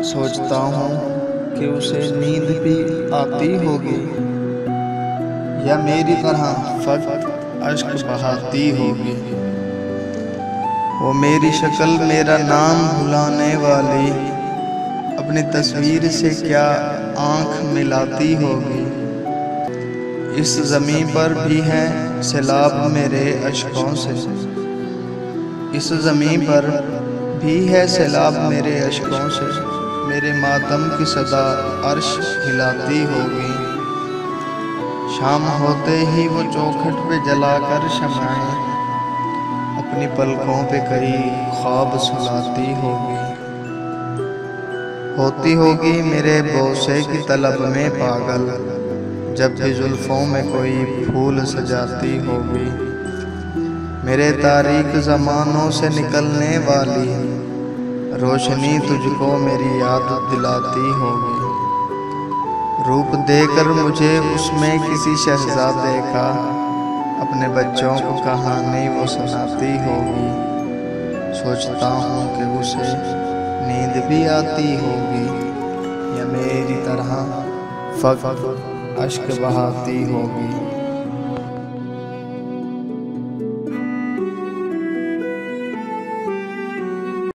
सोचता हूँ कि उसे नींद भी आती होगी, या मेरी तरह फकत अश्क बहाती होगी। वो मेरी शक्ल मेरा नाम भुलाने वाली अपनी तस्वीर से क्या आँख मिलाती होगी। इस ज़मीं पर भी है सैलाब मेरे अश्कों से, इस ज़मीं पर भी है सैलाब मेरे अश्कों से। मेरे मातम की सदा अर्श हिलाती होगी। शाम होते ही वो चौखट पे जलाकर शम्माएं अपनी पलकों पे कई ख्वाब सुलाती होगी। होती होगी मेरे बोसे की तलब में पागल, जब भी जुल्फों में कोई फूल सजाती होगी। मेरे तारीक ज़मानों से निकलने वाली रोशनी तुझको मेरी याद दिलाती होगी। रूप देकर मुझे उसमें किसी शहजादे का अपने बच्चों को कहानी वो सुनाती होगी। सोचता हूँ कि उसे नींद भी आती होगी, या मेरी तरह फकत अश्क बहाती होगी।